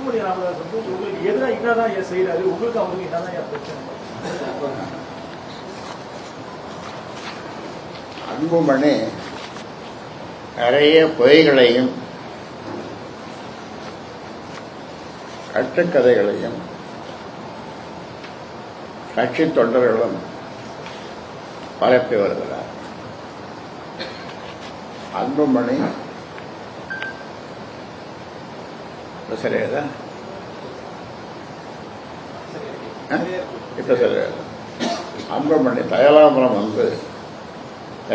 அன்புமணி ராமதாஸ் வந்து உங்களுக்கு எதிராக என்னதான் செய்யறாரு, உங்களுக்கு அவங்களுக்கு என்னதான் பிரச்சனை? அன்புமணி நிறைய பொய்களையும் கட்டுக்கதைகளையும் கட்சி தொண்டர்களும் பரப்பி வருகிறார். அன்புமணி சரியாதா? இப்ப சரியாது. அன்புமணி தயலாபுரம் வந்து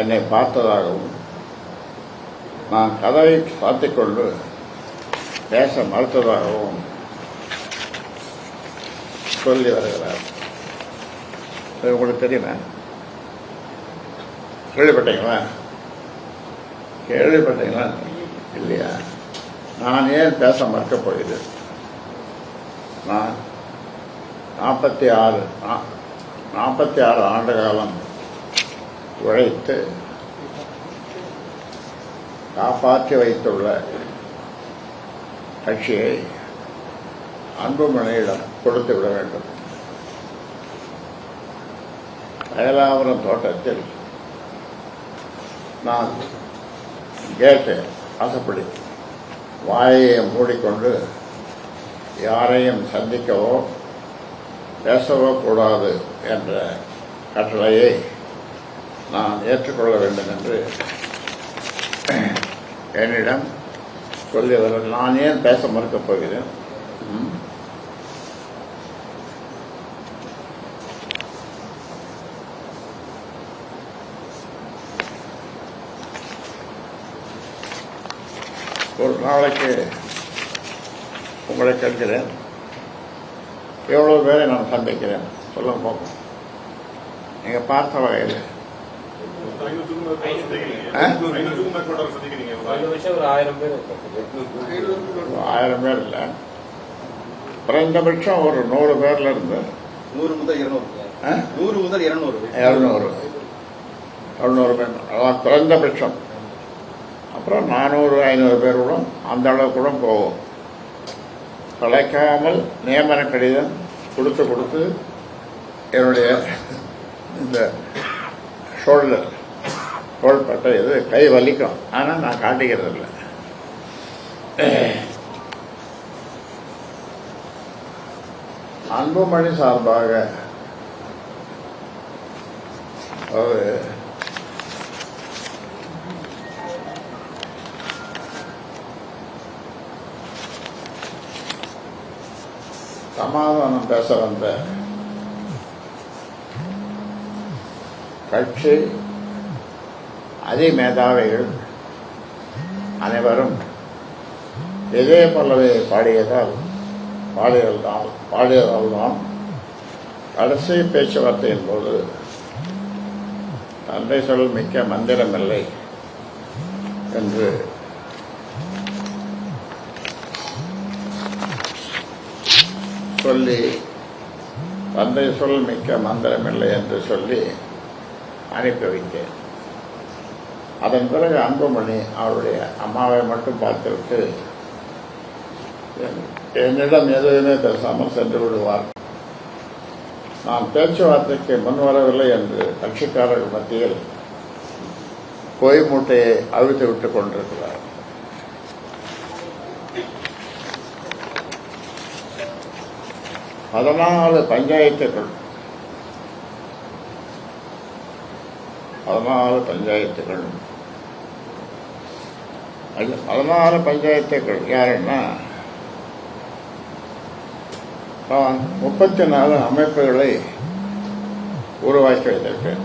என்னை பார்த்ததாகவும் நான் கதவை பார்த்துக்கொண்டு பேச மறுத்ததாகவும் சொல்லி வருகிறார். உங்களுக்கு தெரியுமா? கேள்விப்பட்டீங்களா? கேள்விப்பட்டீங்களா? இல்லையா? நான் ஏன் பேச மறுக்கப் போகிறேன்? நான் 46 ஆண்டு காலம் உழைத்து காப்பாற்றி வைத்துள்ள கட்சியை அன்புமணியிடம் கொடுத்து விட வேண்டும். அயலாபுரம் தோட்டத்தில் நான் கேட்டேன், ஆசைப்படி வாயை மூடிக்கொண்டு யாரையும் சந்திக்கவோ பேசவோ கூடாது என்ற கட்டளையை நான் ஏற்றுக்கொள்ள வேண்டும் என்று என்னிடம் சொல்லியவர். நான் ஏன் பேச மறுக்கப் போகிறேன்? ஒரு நாளைக்கு உங்களை கேட்கிறேன், எவ்வளவு பேரை நான் சந்திக்கிறேன் சொல்ல போகும். நீங்க பார்த்த வகையில் 1000 பேர் இல்ல, குறைந்தபட்சம் ஒரு 100 பேர்ல இருந்து 100 முதல் 200 பேர், அதான் குறைந்தபட்சம். அப்புறம் 400-500 பேர் கூட அந்த அளவு கூட போகும். தொலைக்காமல் நியமன கடிதம் கொடுத்து என்னுடைய இந்த தோள்பட்டை இது கை வலிக்கும். ஆனால் நான் காட்டிக்கிறது இல்லை. அன்புமணி சார்பாக ஒரு சமாதானம் பேச வந்த கட்சி அதிமேதாவிகள் அனைவரும் இதே பல்லவியை பாடியதால் தான் கடைசி பேச்சுவார்த்தையின் போது தந்தை சொல் மிக்க மந்திரமில்லை என்று சொல்லி, தந்தை சொல் மிக்க மந்திரமில்லை என்று சொல்லி அனுப்பி வைத்தேன். அதன் பிறகு அன்புமணி அவருடைய அம்மாவை மட்டும் பார்த்துவிட்டு என்னிடம் எதுவுமே பேசாமல் சென்று விடுவார். நான் பேச்சுவார்த்தைக்கு முன்வரவில்லை என்று கட்சிக்காரர்கள் மத்தியில் பொய் மூட்டையை அவிழ்த்து விட்டுக் கொண்டிருக்கிறார். பதினாலு பஞ்சாயத்துகள் யாருன்னா 34 அமைப்புகளை உருவாக்கி வைத்திருக்கேன்.